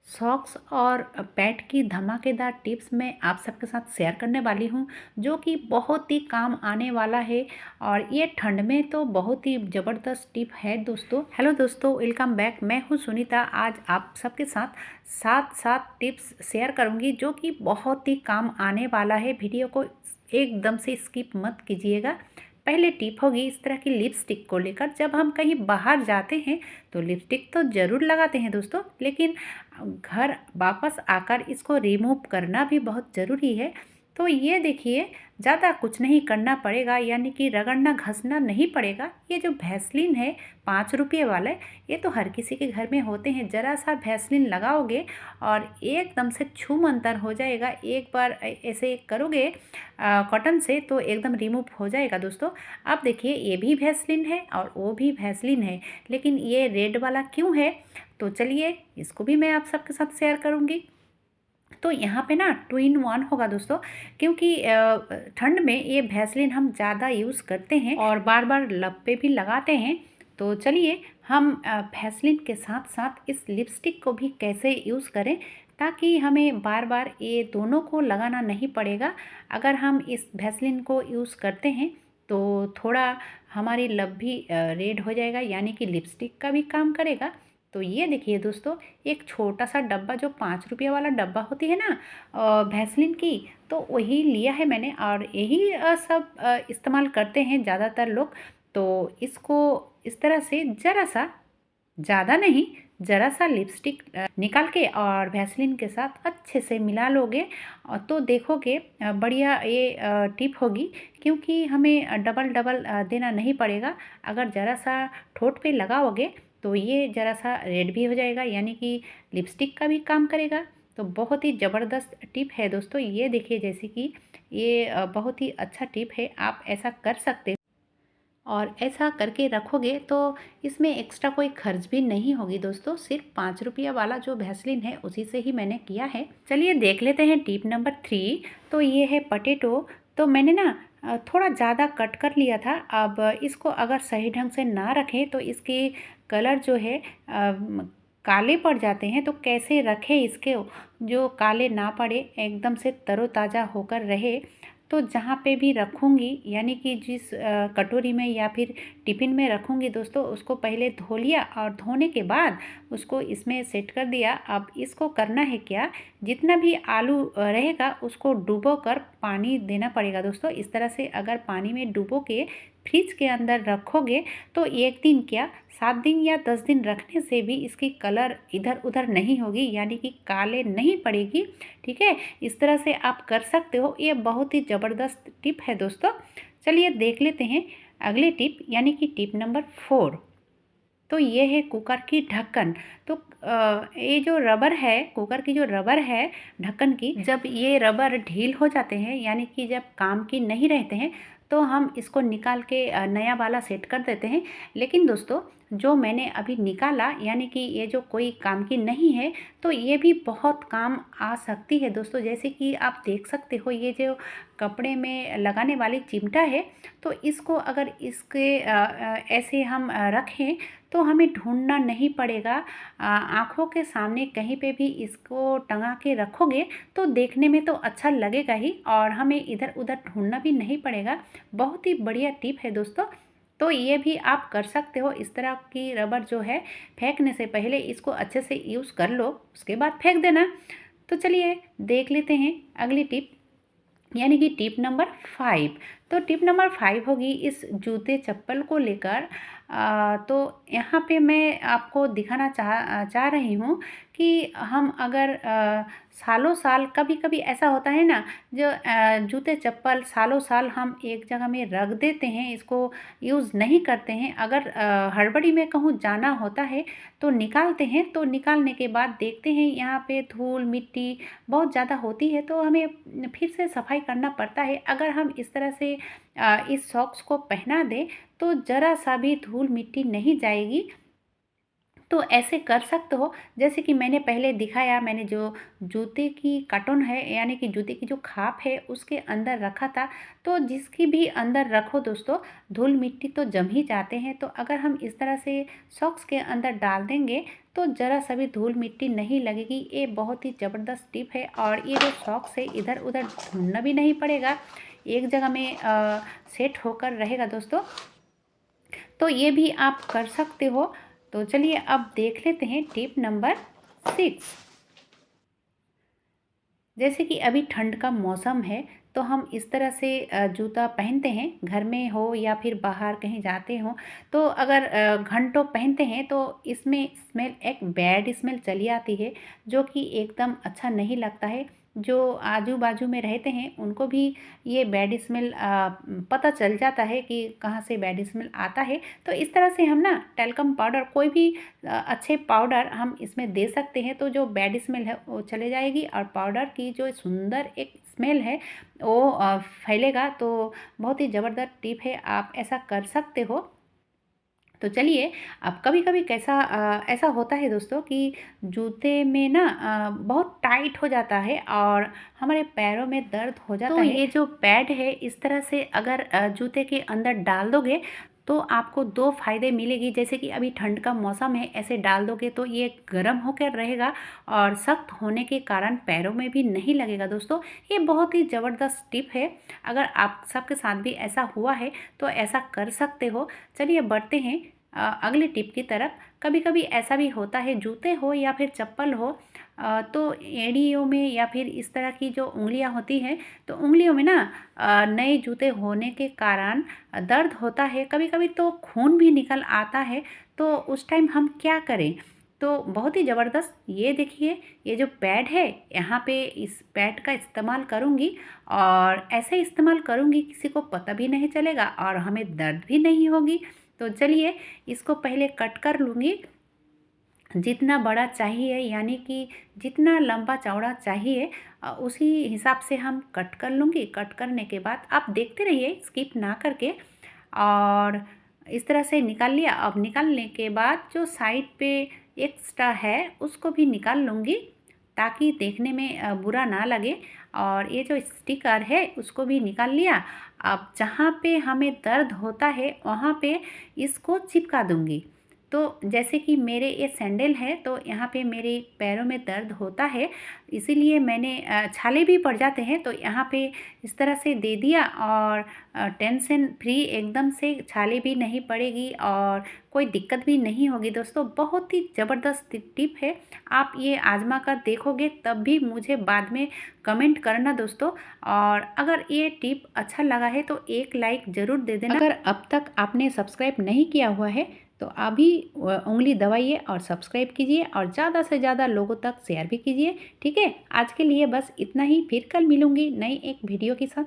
Socks और pad की धमाकेदार टिप्स मैं आप सबके साथ शेयर करने वाली हूँ, जो कि बहुत ही काम आने वाला है। और ये ठंड में तो बहुत ही ज़बरदस्त टिप है दोस्तों। हेलो दोस्तों, वेलकम बैक। मैं हूँ सुनीता। आज आप सबके साथ सात सात टिप्स शेयर करूँगी, जो कि बहुत ही काम आने वाला है। वीडियो को एकदम से स्किप मत कीजिएगा। पहले टिप होगी इस तरह की लिपस्टिक को लेकर। जब हम कहीं बाहर जाते हैं तो लिपस्टिक तो ज़रूर लगाते हैं दोस्तों, लेकिन घर वापस आकर इसको रिमूव करना भी बहुत ज़रूरी है। तो ये देखिए, ज़्यादा कुछ नहीं करना पड़ेगा, यानी कि रगड़ना घसना नहीं पड़ेगा। ये जो भैसलीन है 5 रुपये वाला, ये तो हर किसी के घर में होते हैं। ज़रा सा भैसलीन लगाओगे और एकदम से छूमंतर हो जाएगा। एक बार ऐसे करोगे कॉटन से तो एकदम रिमूव हो जाएगा दोस्तों। अब देखिए, ये भी भैसलीन है और वो भी भैसलीन है, लेकिन ये रेड वाला क्यों है? तो चलिए, इसको भी मैं आप सबके साथ शेयर करूँगी। तो यहाँ पे ना 2 in 1 होगा दोस्तों, क्योंकि ठंड में ये भैसलीन हम ज़्यादा यूज़ करते हैं और बार बार लब पे भी लगाते हैं। तो चलिए, हम भैसलीन के साथ साथ इस लिपस्टिक को भी कैसे यूज़ करें, ताकि हमें बार बार ये दोनों को लगाना नहीं पड़ेगा। अगर हम इस भैसलीन को यूज़ करते हैं तो थोड़ा हमारी लब भी रेड हो जाएगा, यानी कि लिपस्टिक का भी काम करेगा। तो ये देखिए दोस्तों, एक छोटा सा डब्बा, जो 5 रुपये वाला डब्बा होती है ना भैसलीन की, तो वही लिया है मैंने और यही सब इस्तेमाल करते हैं ज़्यादातर लोग। तो इसको इस तरह से ज़रा सा, ज़्यादा नहीं, ज़रा सा लिपस्टिक निकाल के और भैसलीन के साथ अच्छे से मिला लोगे तो देखोगे बढ़िया ये टिप होगी, क्योंकि हमें डबल डबल देना नहीं पड़ेगा। अगर ज़रा सा ठोठ पे लगाओगे तो ये ज़रा सा रेड भी हो जाएगा, यानी कि लिपस्टिक का भी काम करेगा। तो बहुत ही ज़बरदस्त टिप है दोस्तों। ये देखिए, जैसे कि ये बहुत ही अच्छा टिप है, आप ऐसा कर सकते हो। और ऐसा करके रखोगे तो इसमें एक्स्ट्रा कोई खर्च भी नहीं होगी दोस्तों। सिर्फ 5 रुपये वाला जो भैसलीन है उसी से ही मैंने किया है। चलिए देख लेते हैं टिप नंबर 3। तो ये है पटेटो। तो मैंने ना थोड़ा ज़्यादा कट कर लिया था। अब इसको अगर सही ढंग से ना रखें तो इसके कलर जो है काले पड़ जाते हैं। तो कैसे रखें इसके जो काले ना पड़े, एकदम से तरोताज़ा होकर रहे। तो जहाँ पे भी रखूँगी, यानी कि जिस कटोरी में या फिर टिफ़िन में रखूँगी दोस्तों, उसको पहले धो लिया और धोने के बाद उसको इसमें सेट कर दिया। अब इसको करना है क्या, जितना भी आलू रहेगा उसको डुबो कर पानी देना पड़ेगा दोस्तों। इस तरह से अगर पानी में डुबो के फ्रिज के अंदर रखोगे तो 1 दिन क्या, 7 दिन या 10 दिन रखने से भी इसकी कलर इधर उधर नहीं होगी, यानी कि काले नहीं पड़ेगी। ठीक है, इस तरह से आप कर सकते हो। ये बहुत ही ज़बरदस्त टिप है दोस्तों। चलिए देख लेते हैं अगली टिप, यानी कि टिप नंबर 4। तो ये है कुकर की ढक्कन। तो ये जो रबर है, कुकर की जो रबर है ढक्कन की, जब ये रबर ढील हो जाते हैं, यानी कि जब काम की नहीं रहते हैं, तो हम इसको निकाल के नया वाला सेट कर देते हैं। लेकिन दोस्तों, जो मैंने अभी निकाला, यानी कि ये जो कोई काम की नहीं है, तो ये भी बहुत काम आ सकती है दोस्तों। जैसे कि आप देख सकते हो, ये जो कपड़े में लगाने वाली चिमटा है, तो इसको अगर इसके ऐसे हम रखें तो हमें ढूंढना नहीं पड़ेगा। आँखों के सामने कहीं पे भी इसको टंगा के रखोगे तो देखने में तो अच्छा लगेगा ही, और हमें इधर उधर ढूंढना भी नहीं पड़ेगा। बहुत ही बढ़िया टिप है दोस्तों। तो ये भी आप कर सकते हो। इस तरह की रबर जो है, फेंकने से पहले इसको अच्छे से यूज़ कर लो, उसके बाद फेंक देना। तो चलिए देख लेते हैं अगली टिप, यानी कि टिप नंबर 5। तो टिप नंबर 5 होगी इस जूते चप्पल को लेकर। तो यहाँ पे मैं आपको दिखाना चाह रही हूँ कि हम अगर सालों साल, कभी कभी ऐसा होता है ना, जो जूते चप्पल सालों साल हम एक जगह में रख देते हैं, इसको यूज़ नहीं करते हैं। अगर हड़बड़ी में कहूँ जाना होता है तो निकालते हैं, तो निकालने के बाद देखते हैं यहाँ पे धूल मिट्टी बहुत ज़्यादा होती है, तो हमें फिर से सफाई करना पड़ता है। अगर हम इस तरह से इस सॉक्स को पहना दें तो ज़रा सा भी धूल मिट्टी नहीं जाएगी। तो ऐसे कर सकते हो, जैसे कि मैंने पहले दिखाया। मैंने जो जूते की कार्टन है, यानी कि जूते की जो खाप है, उसके अंदर रखा था। तो जिसकी भी अंदर रखो दोस्तों, धूल मिट्टी तो जम ही जाते हैं। तो अगर हम इस तरह से सॉक्स के अंदर डाल देंगे तो ज़रा सा भी धूल मिट्टी नहीं लगेगी। ये बहुत ही ज़बरदस्त टिप है और ये जो सॉक्स है इधर उधर ढूंढना भी नहीं पड़ेगा, एक जगह में सेट होकर रहेगा दोस्तों। तो ये भी आप कर सकते हो। तो चलिए अब देख लेते हैं टिप नंबर 6। जैसे कि अभी ठंड का मौसम है तो हम इस तरह से जूता पहनते हैं, घर में हो या फिर बाहर कहीं जाते हो। तो अगर घंटों पहनते हैं तो इसमें स्मेल, एक बैड स्मेल चली आती है जो कि एकदम अच्छा नहीं लगता है। जो आजू बाजू में रहते हैं उनको भी ये बैड स्मेल पता चल जाता है कि कहाँ से बैड स्मेल आता है। तो इस तरह से हम ना टेल्कम पाउडर, कोई भी अच्छे पाउडर हम इसमें दे सकते हैं तो जो बैड स्मेल है वो चले जाएगी और पाउडर की जो सुंदर एक स्मेल है वो फैलेगा। तो बहुत ही ज़बरदस्त टिप है, आप ऐसा कर सकते हो। तो चलिए अब कभी कभी कैसा ऐसा होता है दोस्तों कि जूते में ना बहुत टाइट हो जाता है और हमारे पैरों में दर्द हो जाता है। तो ये जो पैड है इस तरह से अगर जूते के अंदर डाल दोगे तो आपको दो फायदे मिलेगी। जैसे कि अभी ठंड का मौसम है, ऐसे डाल दोगे तो ये गर्म होकर रहेगा और सख्त होने के कारण पैरों में भी नहीं लगेगा दोस्तों। ये बहुत ही ज़बरदस्त टिप है, अगर आप सबके साथ भी ऐसा हुआ है तो ऐसा कर सकते हो। चलिए बढ़ते हैं अगले टिप की तरफ। कभी कभी ऐसा भी होता है, जूते हो या फिर चप्पल हो तो एड़ियों में या फिर इस तरह की जो उंगलियां होती हैं तो उंगलियों में ना नए जूते होने के कारण दर्द होता है, कभी कभी तो खून भी निकल आता है। तो उस टाइम हम क्या करें? तो बहुत ही ज़बरदस्त, ये देखिए ये जो पैड है, यहाँ पे इस पैड का इस्तेमाल करूँगी और ऐसे इस्तेमाल करूँगी किसी को पता भी नहीं चलेगा और हमें दर्द भी नहीं होगी। तो चलिए इसको पहले कट कर लूँगी, जितना बड़ा चाहिए यानी कि जितना लंबा चौड़ा चाहिए उसी हिसाब से हम कट कर लूँगी। कट करने के बाद आप देखते रहिए स्किप ना करके, और इस तरह से निकाल लिया। अब निकालने के बाद जो साइड पे एक्स्ट्रा है उसको भी निकाल लूँगी ताकि देखने में बुरा ना लगे। और ये जो स्टिकर है उसको भी निकाल लिया। अब जहाँ पे हमें दर्द होता है वहाँ पे इसको चिपका दूँगी। तो जैसे कि मेरे ये सैंडल है तो यहाँ पे मेरे पैरों में दर्द होता है, इसीलिए मैंने छाले भी पड़ जाते हैं तो यहाँ पे इस तरह से दे दिया और टेंशन फ्री एकदम से छाले भी नहीं पड़ेगी और कोई दिक्कत भी नहीं होगी दोस्तों। बहुत ही ज़बरदस्त टिप है, आप ये आजमा कर देखोगे तब भी मुझे बाद में कमेंट करना दोस्तों। और अगर ये टिप अच्छा लगा है तो एक लाइक ज़रूर दे देना। अगर अब तक आपने सब्सक्राइब नहीं किया हुआ है तो अभी उंगली दबाइए और सब्सक्राइब कीजिए और ज़्यादा से ज़्यादा लोगों तक शेयर भी कीजिए। ठीक है, आज के लिए बस इतना ही, फिर कल मिलूँगी नई एक वीडियो के साथ।